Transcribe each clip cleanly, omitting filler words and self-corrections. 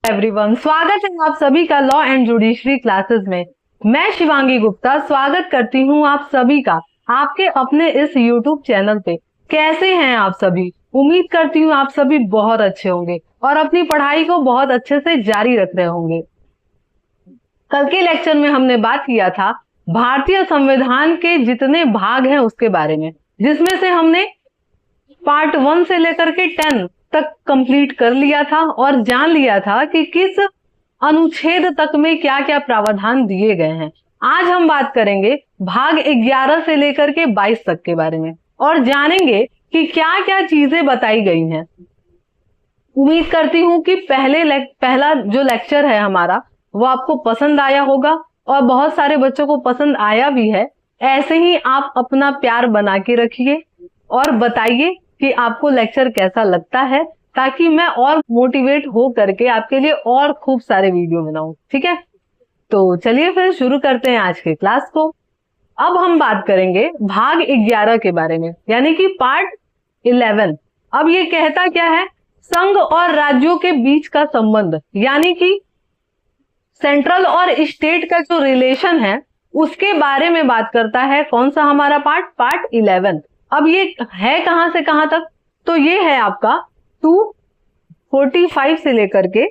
Everyone, स्वागत है आप सभी का लॉ एंड जुडिशरी क्लासेस में। मैं शिवांगी गुप्ता स्वागत करती हूं आप सभी का आपके अपने इस यूट्यूब चैनल पे। कैसे हैं आप सभी? उम्मीद करती हूं आप सभी बहुत अच्छे होंगे और अपनी पढ़ाई को बहुत अच्छे से जारी रख रहे होंगे। कल के लेक्चर में हमने बात किया था भारतीय संविधान के जितने भाग हैं उसके बारे में, जिसमें से हमने पार्ट 1 से लेकर के 10 तक कंप्लीट कर लिया था और जान लिया था कि किस अनुच्छेद तक में क्या क्या प्रावधान दिए गए हैं। आज हम बात करेंगे भाग 11 से लेकर के 22 तक के बारे में और जानेंगे कि क्या क्या चीजें बताई गई हैं। उम्मीद करती हूं कि पहला जो लेक्चर है हमारा वो आपको पसंद आया होगा और बहुत सारे बच्चों को पसंद आया भी है। ऐसे ही आप अपना प्यार बना के रखिए और बताइए कि आपको लेक्चर कैसा लगता है, ताकि मैं और मोटिवेट हो करके आपके लिए और खूब सारे वीडियो बनाऊं। ठीक है, तो चलिए फिर शुरू करते हैं आज के क्लास को। अब हम बात करेंगे भाग 11 के बारे में, यानी कि पार्ट 11। अब ये कहता क्या है? संघ और राज्यों के बीच का संबंध, यानी कि सेंट्रल और स्टेट का जो रिलेशन है उसके बारे में बात करता है। कौन सा हमारा पार्ट 11। अब ये है कहां से कहां तक? तो ये है आपका 245 से लेकर के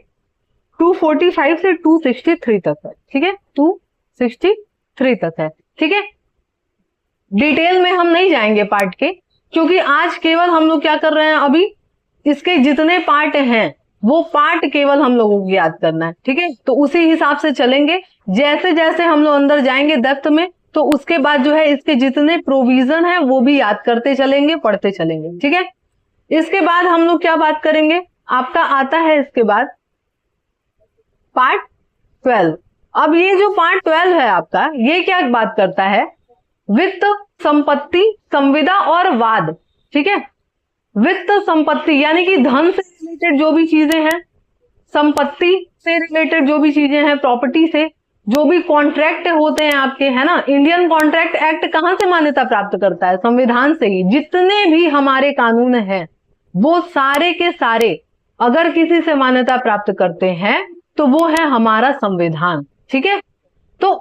245 से 263 तक है। ठीक है, 263 तक है। ठीक है, डिटेल में हम नहीं जाएंगे पार्ट के, क्योंकि आज केवल हम लोग क्या कर रहे हैं, अभी इसके जितने पार्ट हैं वो पार्ट केवल हम लोगों को याद करना है। ठीक है, तो उसी हिसाब से चलेंगे। जैसे जैसे हम लोग अंदर जाएंगे डेप्थ में, तो उसके बाद जो है इसके जितने प्रोविजन है वो भी याद करते चलेंगे, पढ़ते चलेंगे। ठीक है, इसके बाद हम लोग क्या बात करेंगे, आपका आता है इसके बाद पार्ट 12। अब ये जो पार्ट 12 है आपका, ये क्या बात करता है? वित्त, संपत्ति, संविदा और वाद। ठीक है, वित्त संपत्ति यानी कि धन से रिलेटेड जो भी चीजें हैं, संपत्ति से रिलेटेड जो भी चीजें हैं, प्रॉपर्टी से जो भी कॉन्ट्रैक्ट होते हैं आपके, है ना। इंडियन कॉन्ट्रैक्ट एक्ट कहां से मान्यता प्राप्त करता है? संविधान से ही। जितने भी हमारे कानून हैं वो सारे के सारे अगर किसी से मान्यता प्राप्त करते हैं तो वो है हमारा संविधान। ठीक है, तो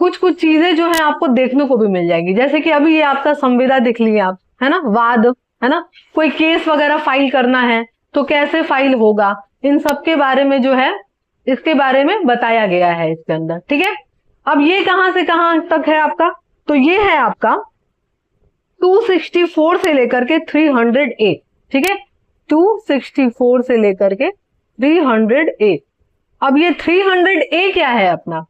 कुछ कुछ चीजें जो है आपको देखने को भी मिल जाएगी, जैसे कि अभी ये आपका संविदा दिख लिए आप, है ना। वाद, है ना, कोई केस वगैरह फाइल करना है तो कैसे फाइल होगा, इन सब के बारे में जो है इसके बारे में बताया गया है इसके अंदर। ठीक है, अब ये कहां से कहां तक है आपका? तो ये है आपका 264 से लेकर के 308। ठीक है, 264 से लेकर के 308। अब ये 308 क्या है अपना?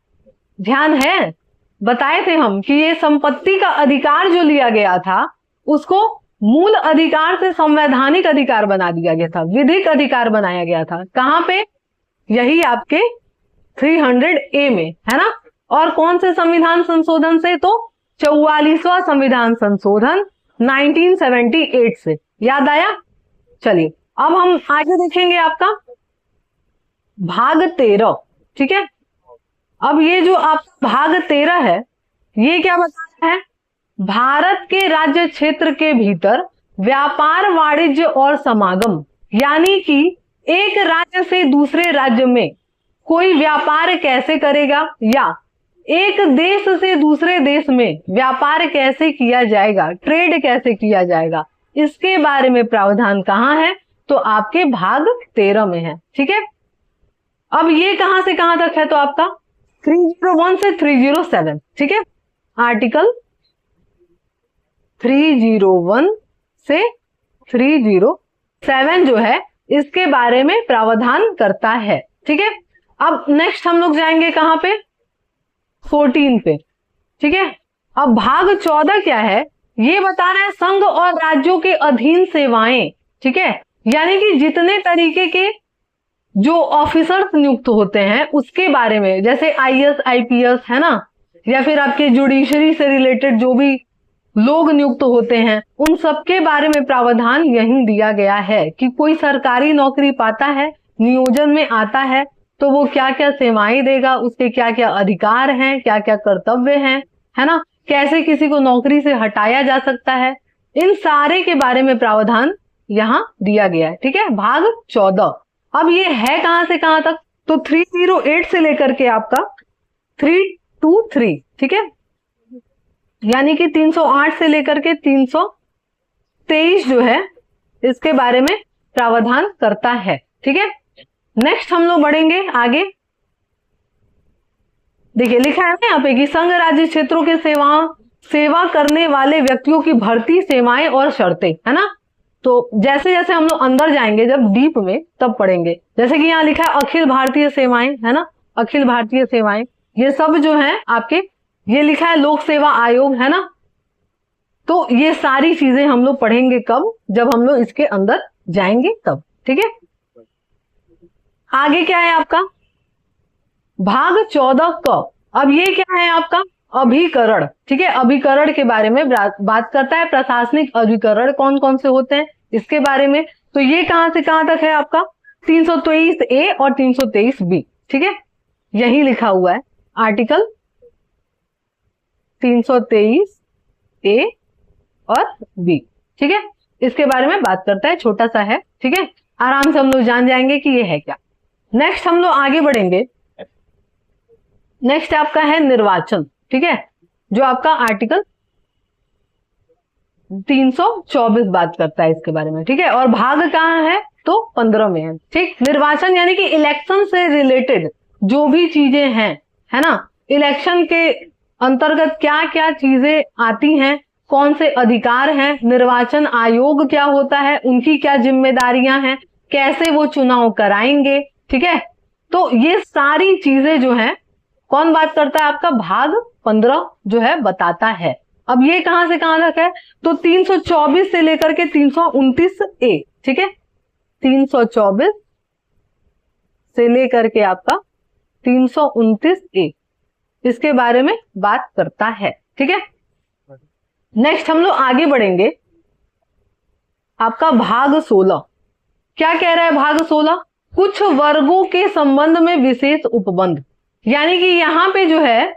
ध्यान है, बताए थे हम कि ये संपत्ति का अधिकार जो लिया गया था उसको मूल अधिकार से संवैधानिक अधिकार बना दिया गया था, विधिक अधिकार बनाया गया था। कहां पे? यही आपके 300A में, है ना। और कौन से संविधान संशोधन से? तो 44वां संविधान संशोधन 1978 से। याद आया? चलिए अब हम आगे देखेंगे आपका भाग 13। ठीक है, अब ये जो आप भाग 13 है ये क्या बताता है? भारत के राज्य क्षेत्र के भीतर व्यापार, वाणिज्य और समागम, यानी कि एक राज्य से दूसरे राज्य में कोई व्यापार कैसे करेगा या एक देश से दूसरे देश में व्यापार कैसे किया जाएगा, ट्रेड कैसे किया जाएगा, इसके बारे में प्रावधान कहां है? तो आपके भाग 13 में है। ठीक है, अब ये कहां से कहां तक है? तो आपका 301 से 307। ठीक है, आर्टिकल 301 से 307 जो है इसके बारे में प्रावधान करता है। ठीक है, अब नेक्स्ट हम लोग जाएंगे कहां पे? 14 पे। ठीक है, अब भाग 14 क्या है? ये बता रहा है संघ और राज्यों के अधीन सेवाएं। ठीक है, यानी कि जितने तरीके के जो ऑफिसर्स नियुक्त होते हैं उसके बारे में, जैसे IAS, IPS, है ना, या फिर आपके जुडिशरी से रिलेटेड जो भी लोग नियुक्त होते हैं उन सबके बारे में प्रावधान यही दिया गया है कि कोई सरकारी नौकरी पाता है, नियोजन में आता है, तो वो क्या क्या सेवाएं देगा, उसके क्या क्या अधिकार हैं, क्या क्या कर्तव्य हैं, है ना, कैसे किसी को नौकरी से हटाया जा सकता है, इन सारे के बारे में प्रावधान यहां दिया गया है। ठीक है, भाग 14। अब ये है कहां से कहां तक? तो 308 से लेकर के आपका 323, ठीक है, यानी कि 308 से लेकर के 323 जो है इसके बारे में प्रावधान करता है, ठीक है। नेक्स्ट हम लोग बढ़ेंगे आगे। देखिए लिखा है ना यहाँ पे कि संघ राज्य क्षेत्रों के सेवा करने वाले व्यक्तियों की भर्ती, सेवाएं और शर्तें, है ना। तो जैसे जैसे हम लोग अंदर जाएंगे जब डीप में तब पढ़ेंगे। जैसे कि यहाँ लिखा है अखिल भारतीय सेवाएं, है ना, अखिल भारतीय सेवाएं, ये सब जो है आपके, ये लिखा है लोक सेवा आयोग, है ना। तो ये सारी चीजें हम लोग पढ़ेंगे कब, जब हम लोग इसके अंदर जाएंगे तब, ठीक है। आगे क्या है आपका भाग 14 क। अब ये क्या है आपका अभिकरण, ठीक है, अभिकरण के बारे में बात करता है। प्रशासनिक अभिकरण कौन कौन से होते हैं इसके बारे में। तो ये कहां से कहां तक है आपका 323A और 323B, ठीक है, यही लिखा हुआ है आर्टिकल 323A और B, ठीक है। इसके बारे में बात करता है, छोटा सा है, ठीक है, आराम से हम लोग जान जाएंगे कि ये है क्या। नेक्स्ट हम लोग आगे बढ़ेंगे। नेक्स्ट आपका है निर्वाचन, ठीक है, जो आपका आर्टिकल 324 बात करता है इसके बारे में, ठीक है। और भाग कहाँ है तो 15 में है, ठीक। निर्वाचन यानी कि इलेक्शन से रिलेटेड जो भी चीजें हैं, है ना, इलेक्शन के अंतर्गत क्या क्या चीजें आती हैं, कौन से अधिकार हैं, निर्वाचन आयोग क्या होता है, उनकी क्या जिम्मेदारियां हैं, कैसे वो चुनाव कराएंगे, ठीक है। तो ये सारी चीजें जो है कौन बात करता है आपका भाग 15 जो है बताता है। अब ये कहां से कहां तक है तो 324 से लेकर के 329A, ठीक है, 324 से लेकर के आपका 329A इसके बारे में बात करता है, ठीक है। नेक्स्ट हम लोग आगे बढ़ेंगे। आपका भाग 16 क्या कह रहा है भाग 16 कुछ वर्गों के संबंध में विशेष उपबंध, यानी कि यहाँ पे जो है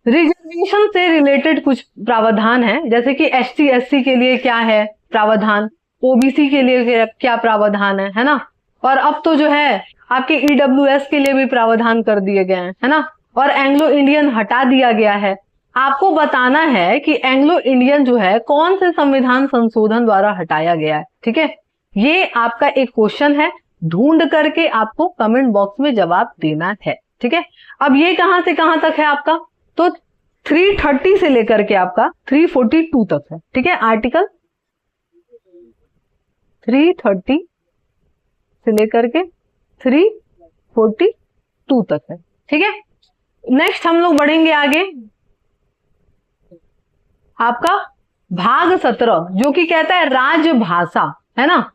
रिजर्वेशन से रिलेटेड कुछ प्रावधान है। जैसे कि ST SC के लिए क्या है प्रावधान, OBC के लिए क्या प्रावधान है ना। और अब तो जो है आपके EWS के लिए भी प्रावधान कर दिए गए हैं, है ना। और एंग्लो इंडियन हटा दिया गया है। आपको बताना है कि एंग्लो इंडियन जो है कौन से संविधान संशोधन द्वारा हटाया गया है, ठीक है। ये आपका एक क्वेश्चन है, ढूंढ करके आपको कमेंट बॉक्स में जवाब देना है, ठीक है। अब ये कहां से कहां तक है आपका तो 330 से लेकर के आपका 342 तक है, ठीक है। आर्टिकल 330 से लेकर के 342 तक है, ठीक है। नेक्स्ट हम लोग बढ़ेंगे आगे। आपका भाग 17 जो कि कहता है राजभाषा, है ना,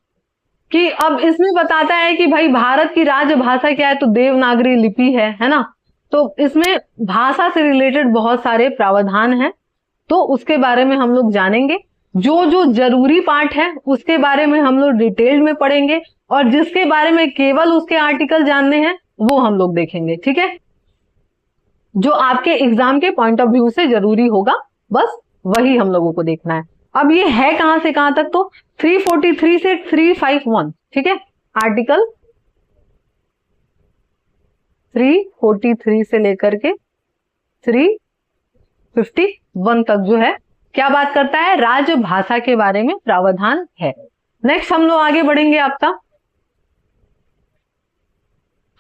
कि अब इसमें बताता है कि भाई भारत की राजभाषा क्या है तो देवनागरी लिपि है ना। तो इसमें भाषा से रिलेटेड बहुत सारे प्रावधान हैं, तो उसके बारे में हम लोग जानेंगे। जो जो जरूरी पार्ट है उसके बारे में हम लोग डिटेल में पढ़ेंगे, और जिसके बारे में केवल उसके आर्टिकल जानने हैं वो हम लोग देखेंगे, ठीक है। जो आपके एग्जाम के पॉइंट ऑफ व्यू से जरूरी होगा बस वही हम लोगों को देखना है। अब ये है कहां से कहां तक तो 343 से 351, ठीक है। आर्टिकल 343 से लेकर के 351 तक जो है क्या बात करता है राजभाषा के बारे में प्रावधान है। नेक्स्ट हम लोग आगे बढ़ेंगे। आपका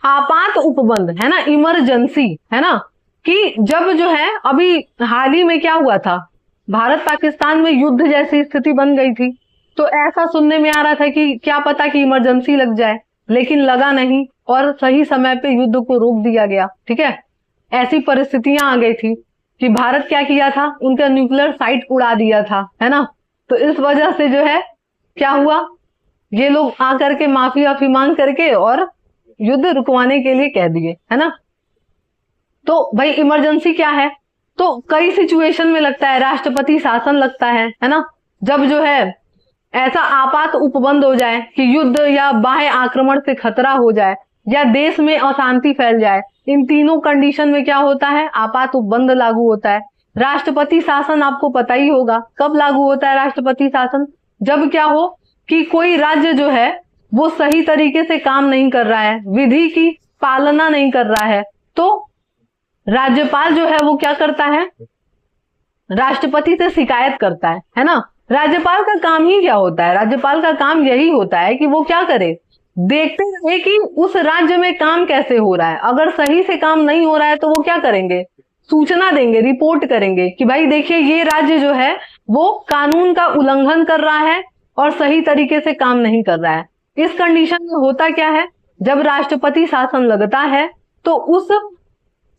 आपात उपबंध है ना, इमरजेंसी, है ना, कि जब जो है अभी हाल ही में क्या हुआ था, भारत पाकिस्तान में युद्ध जैसी स्थिति बन गई थी, तो ऐसा सुनने में आ रहा था कि क्या पता कि इमरजेंसी लग जाए, लेकिन लगा नहीं और सही समय पे युद्ध को रोक दिया गया, ठीक है। ऐसी परिस्थितियां आ गई थी कि भारत क्या किया था, उनका न्यूक्लियर साइट उड़ा दिया था, है ना। तो इस वजह से जो है क्या हुआ, ये लोग आकर के माफी वाफी मांग करके और युद्ध रुकवाने के लिए कह दिए, है ना। तो भाई इमरजेंसी क्या है, तो कई सिचुएशन में लगता है, राष्ट्रपति शासन लगता है ना। जब जो है ऐसा आपात उपबंध हो जाए कि युद्ध या बाह्य आक्रमण से खतरा हो जाए या देश में अशांति फैल जाए, इन तीनों कंडीशन में क्या होता है आपात उपबंध लागू होता है। राष्ट्रपति शासन आपको पता ही होगा कब लागू होता है राष्ट्रपति शासन, जब क्या हो कि कोई राज्य जो है वो सही तरीके से काम नहीं कर रहा है, विधि की पालना नहीं कर रहा है तो राज्यपाल जो है वो क्या करता है, राष्ट्रपति से शिकायत करता है ना। राज्यपाल का काम ही क्या होता है, राज्यपाल का काम यही होता है कि वो क्या करे, देखते रहे कि उस राज्य में काम कैसे हो रहा है। अगर सही से काम नहीं हो रहा है तो वो क्या करेंगे, सूचना देंगे, रिपोर्ट करेंगे कि भाई देखिए ये राज्य जो है वो कानून का उल्लंघन कर रहा है और सही तरीके से काम नहीं कर रहा है। इस कंडीशन में होता क्या है, जब राष्ट्रपति शासन लगता है तो उस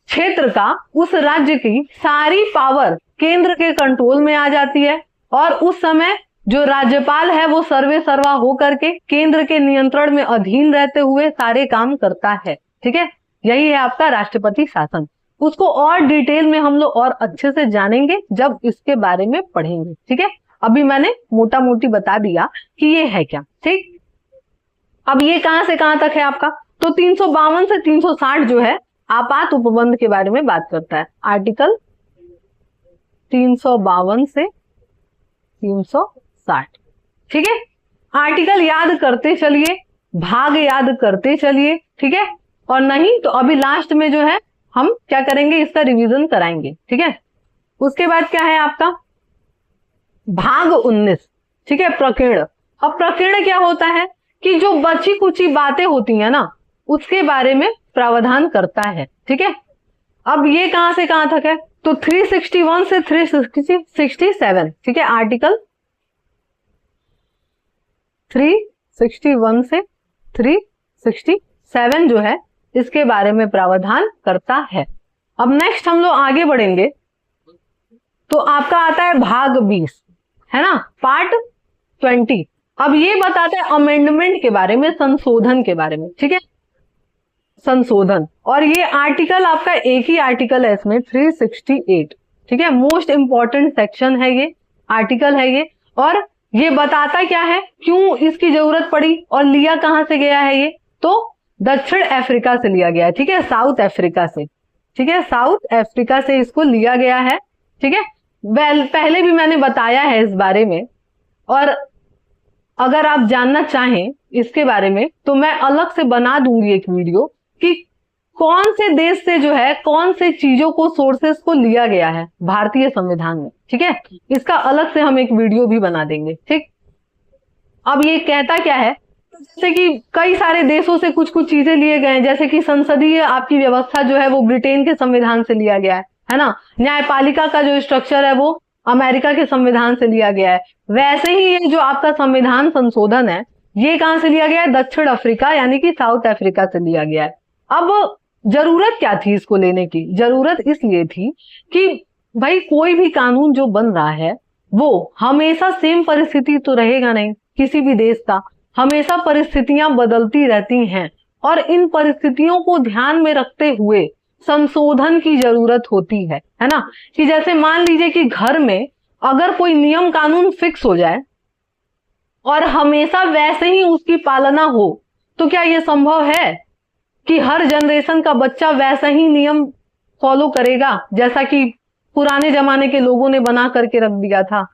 क्षेत्र का, उस राज्य की सारी पावर केंद्र के कंट्रोल में आ जाती है और उस समय जो राज्यपाल है वो सर्वे सर्वा होकर के केंद्र के नियंत्रण में अधीन रहते हुए सारे काम करता है। ठीक है, यही है आपका राष्ट्रपति शासन। उसको और डिटेल में हम लोग और अच्छे से जानेंगे जब इसके बारे में पढ़ेंगे। ठीक है, अभी मैंने मोटा मोटी बता दिया कि ये है क्या। ठीक, अब ये कहां से कहां तक है आपका, तो 352 से 360 जो है आपात उपबंध के बारे में बात करता है। आर्टिकल 352 से 360। ठीक है, आर्टिकल याद करते चलिए, भाग याद करते चलिए। ठीक है, और नहीं तो अभी लास्ट में जो है हम क्या करेंगे, इसका रिवीजन कराएंगे। ठीक है, उसके बाद क्या है आपका भाग 19। ठीक है, प्रकीर्ण। अब प्रकीर्ण क्या होता है कि जो बची कुची बातें होती है ना उसके बारे में प्रावधान करता है। ठीक है, अब ये कहां से कहां तक है, तो 361 से 367। ठीक है, आर्टिकल 361 से 367 जो है इसके बारे में प्रावधान करता है। अब नेक्स्ट हम लोग आगे बढ़ेंगे तो आपका आता है भाग 20, है ना, पार्ट 20। अब ये बताता है अमेंडमेंट के बारे में, संशोधन के बारे में। ठीक है, संशोधन, और ये आर्टिकल आपका एक ही आर्टिकल है इसमें, 368। ठीक है, मोस्ट इंपॉर्टेंट सेक्शन है ये, आर्टिकल है ये, और ये बताता क्या है, क्यों इसकी जरूरत पड़ी और लिया कहां से गया है ये, तो दक्षिण अफ्रीका से लिया गया है। ठीक है, साउथ अफ्रीका से। ठीक है, साउथ अफ्रीका से इसको लिया गया है। ठीक है, पहले भी मैंने बताया है इस बारे में, और अगर आप जानना चाहें इसके बारे में तो मैं अलग से बना दूंगी एक वीडियो कि कौन से देश से जो है कौन से चीजों को, सोर्सेस को लिया गया है भारतीय संविधान में। ठीक है, इसका अलग से हम एक वीडियो भी बना देंगे। ठीक, अब ये कहता क्या है, जैसे कि कई सारे देशों से कुछ कुछ चीजें लिए गए हैं, जैसे कि संसदीय आपकी व्यवस्था जो है वो ब्रिटेन के संविधान से लिया गया है ना। न्यायपालिका का जो स्ट्रक्चर है वो अमेरिका के संविधान से लिया गया है। वैसे ही ये जो आपका संविधान संशोधन है ये कहां से लिया गया है, दक्षिण अफ्रीका यानी कि साउथ अफ्रीका से लिया गया है। अब जरूरत क्या थी इसको लेने की, जरूरत इसलिए थी कि भाई कोई भी कानून जो बन रहा है वो हमेशा सेम परिस्थिति तो रहेगा नहीं, किसी भी देश का हमेशा परिस्थितियां बदलती रहती हैं और इन परिस्थितियों को ध्यान में रखते हुए संशोधन की जरूरत होती है ना। कि जैसे मान लीजिए कि घर में अगर कोई नियम कानून फिक्स हो जाए और हमेशा वैसे ही उसकी पालना हो तो क्या यह संभव है कि हर जनरेशन का बच्चा वैसा ही नियम फॉलो करेगा जैसा कि पुराने जमाने के लोगों ने बना करके रख दिया था?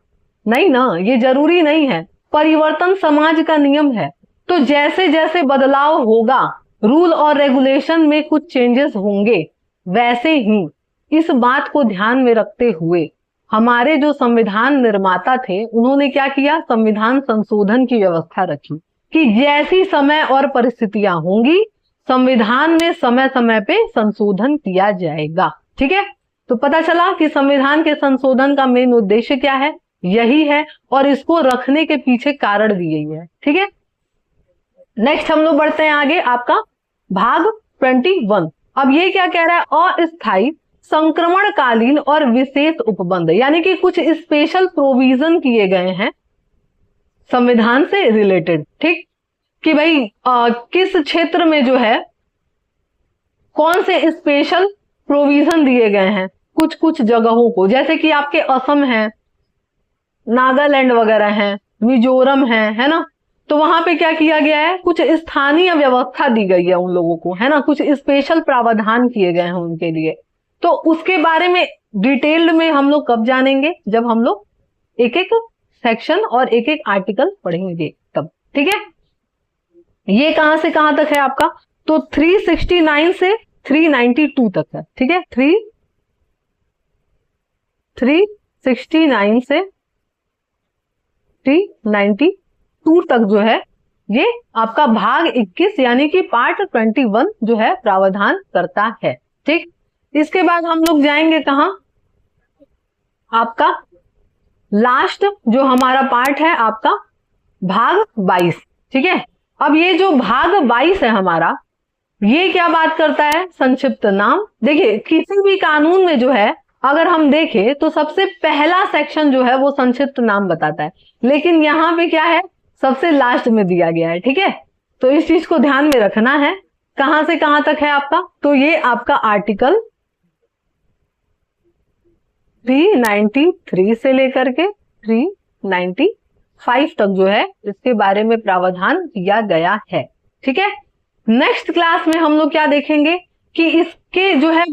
नहीं ना, ये जरूरी नहीं है। परिवर्तन समाज का नियम है, तो जैसे जैसे बदलाव होगा, रूल और रेगुलेशन में कुछ चेंजेस होंगे, वैसे ही इस बात को ध्यान में रखते हुए हमारे जो संविधान निर्माता थे उन्होंने क्या किया, संविधान संशोधन की व्यवस्था रखी कि जैसी समय और परिस्थितियां होंगी संविधान में समय समय पे संशोधन किया जाएगा। ठीक है, तो पता चला कि संविधान के संशोधन का मेन उद्देश्य क्या है, यही है, और इसको रखने के पीछे कारण भी यही है। ठीक है, नेक्स्ट हम लोग बढ़ते हैं आगे, आपका भाग 21। अब ये क्या कह रहा है, अस्थायी संक्रमणकालीन और विशेष उपबंध, यानी कि कुछ स्पेशल प्रोविजन किए गए हैं संविधान से रिलेटेड। ठीक, कि भाई किस क्षेत्र में जो है कौन से स्पेशल प्रोविजन दिए गए हैं कुछ कुछ जगहों को, जैसे कि आपके असम है, नागालैंड वगैरह है, मिजोरम है ना, तो वहां पे क्या किया गया है, कुछ स्थानीय व्यवस्था दी गई है उन लोगों को, है ना, कुछ स्पेशल प्रावधान किए गए हैं उनके लिए। तो उसके बारे में डिटेल्ड में हम लोग कब जानेंगे, जब हम लोग एक एक सेक्शन और एक एक आर्टिकल पढ़ेंगे तब। ठीक है, ये कहां से कहां तक है आपका, तो 369 से 392 तक है, ठीक है। 369 से 392 तक जो है ये आपका भाग 21 यानी कि पार्ट 21 जो है प्रावधान करता है, ठीक। इसके बाद हम लोग जाएंगे कहां, आपका लास्ट जो हमारा पार्ट है आपका भाग 22, ठीक है। अब ये जो भाग 22 है हमारा, ये क्या बात करता है, संक्षिप्त नाम। देखिए किसी भी कानून में जो है अगर हम देखें तो सबसे पहला सेक्शन जो है वो संक्षिप्त नाम बताता है, लेकिन यहाँ पे क्या है, सबसे लास्ट में दिया गया है, ठीक है। तो इस चीज को ध्यान में रखना है। कहां से कहां तक है आपका, तो ये आपका आर्टिकल 393 से लेकर के 395 तक जो है इसके बारे में प्रावधान किया गया है, ठीक है। नेक्स्ट क्लास में हम लोग क्या देखेंगे कि इसके जो है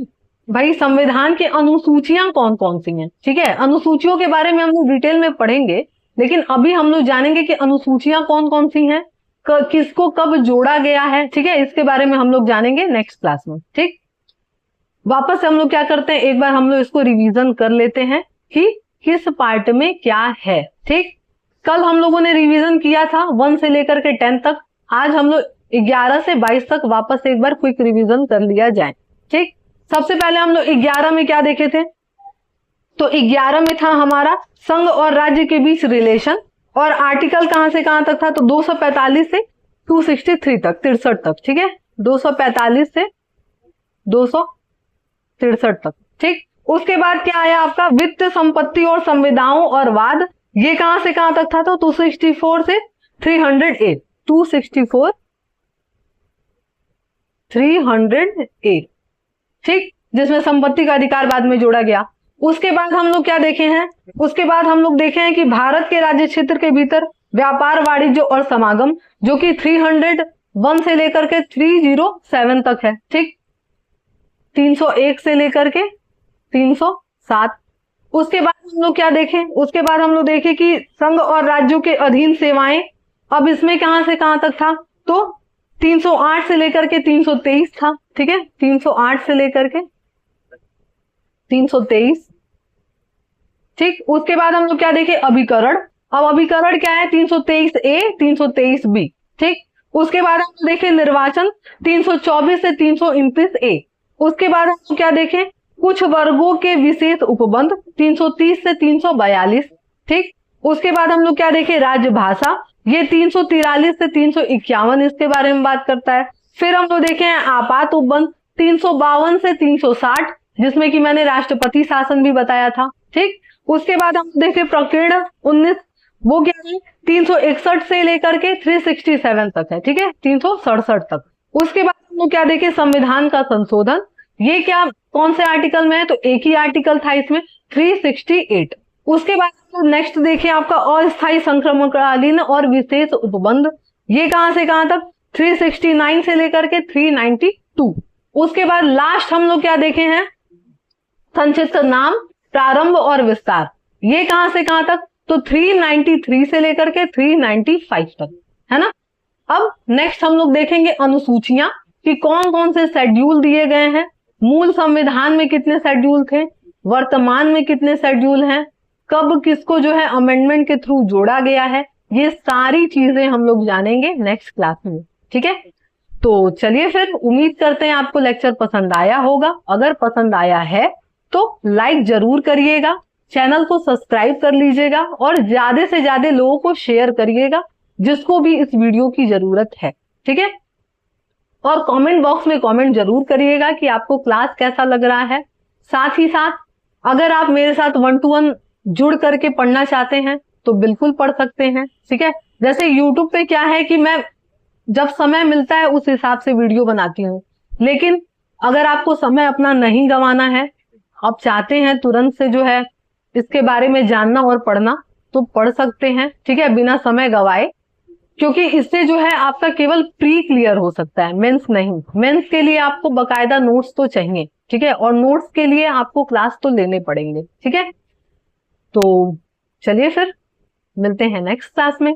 भाई संविधान के अनुसूचियां कौन कौन सी हैं, ठीक है। अनुसूचियों के बारे में हम लोग डिटेल में पढ़ेंगे, लेकिन अभी हम लोग जानेंगे कि अनुसूचियां कौन कौन सी हैं, किसको कब जोड़ा गया है, ठीक है। इसके बारे में हम लोग जानेंगे नेक्स्ट क्लास में, ठीक। वापस हम लोग क्या करते हैं, एक बार हम लोग इसको रिवीजन कर लेते हैं कि किस पार्ट में क्या है, ठीक। कल हम लोगों ने रिवीजन किया था 1 से लेकर के 10 तक, आज हम लोग 11 से 22 तक वापस एक बार क्विक रिवीजन कर लिया जाए, ठीक। सबसे पहले हम लोग 11 में क्या देखे थे, तो 11 में था हमारा संघ और राज्य के बीच रिलेशन, और आर्टिकल कहां से कहां तक था, तो 245 से 263 तक, 63 तक, ठीक है। 245 से 263 तक, ठीक। उसके बाद क्या आया आपका वित्त, संपत्ति और संविदाओं और वाद, ये कहां से कहां तक था, तो 264 से 308, 264 308, ठीक, जिसमें संपत्ति का अधिकार बाद में जोड़ा गया। उसके बाद हम लोग क्या देखे हैं, उसके बाद हम लोग देखे हैं कि भारत के राज्य क्षेत्र के भीतर व्यापार, वाणिज्य और समागम, जो कि 301 से लेकर के 307 तक है, ठीक। 301 से लेकर के 307। उसके बाद हम लोग क्या देखें, उसके बाद हम लोग देखें कि संघ और राज्यों के अधीन सेवाएं, अब इसमें कहां से कहां तक था, तो 308 से लेकर के 323 था, ठीक है। 308 से लेकर के 323, ठीक। उसके बाद हम लोग क्या देखें, अभिकरण। अब अभिकरण क्या है, 323A 323B, ठीक। उसके बाद हम लोग देखें निर्वाचन, 324 से 329A। उसके बाद हम लोग क्या देखें, कुछ वर्गों के विशेष उपबंध, 330 से 342, ठीक। उसके बाद हम लोग क्या देखें, राजभाषा, ये 343 से 351 इसके बारे में बात करता है। फिर हम लोग देखें आपात उपबंध 352 से 360, जिसमें कि मैंने राष्ट्रपति शासन भी बताया था, ठीक। उसके बाद हम देखें प्रकीर्ण 19, वो क्या है, 361 से लेकर के 367 तक है, ठीक है, 367 तक। उसके बाद हम लोग क्या देखें, संविधान का संशोधन, ये क्या कौन से आर्टिकल में है, तो एक ही आर्टिकल था इसमें, 368। उसके बाद नेक्स्ट देखिए आपका अस्थायी संक्रमणकालीन और विशेष उपबंध, ये कहां से कहां तक, 369 से लेकर के 392। उसके बाद लास्ट हम लोग क्या देखे हैं, संक्षिप्त नाम, प्रारंभ और विस्तार, ये कहां से कहां तक, तो 393 से लेकर के 395 तक, है ना। अब नेक्स्ट हम लोग देखेंगे अनुसूचियां कि कौन कौन से शेड्यूल दिए गए हैं, मूल संविधान में कितने शेड्यूल थे, वर्तमान में कितने शेड्यूल हैं, कब किसको जो है अमेंडमेंट के थ्रू जोड़ा गया है, ये सारी चीजें हम लोग जानेंगे नेक्स्ट क्लास में, ठीक है। तो चलिए फिर, उम्मीद करते हैं आपको लेक्चर पसंद आया होगा। अगर पसंद आया है तो लाइक जरूर करिएगा, चैनल को सब्सक्राइब कर लीजिएगा और ज्यादा से ज्यादा लोगों को शेयर करिएगा जिसको भी इस वीडियो की जरूरत है, ठीक है। और कमेंट बॉक्स में कमेंट जरूर करिएगा कि आपको क्लास कैसा लग रहा है। साथ ही साथ अगर आप मेरे साथ 1 to 1 जुड़ करके पढ़ना चाहते हैं तो बिल्कुल पढ़ सकते हैं, ठीक है। जैसे YouTube पे क्या है कि मैं जब समय मिलता है उस हिसाब से वीडियो बनाती हूँ, लेकिन अगर आपको समय अपना नहीं गंवाना है, आप चाहते हैं तुरंत से जो है इसके बारे में जानना और पढ़ना, तो पढ़ सकते हैं, ठीक है, बिना समय गवाए, क्योंकि इससे जो है आपका केवल प्री क्लियर हो सकता है, मेंस नहीं। मेंस के लिए आपको बकायदा नोट्स तो चाहिए, ठीक है, और नोट्स के लिए आपको क्लास तो लेने पड़ेंगे, ठीक है। तो चलिए फिर मिलते हैं नेक्स्ट क्लास में।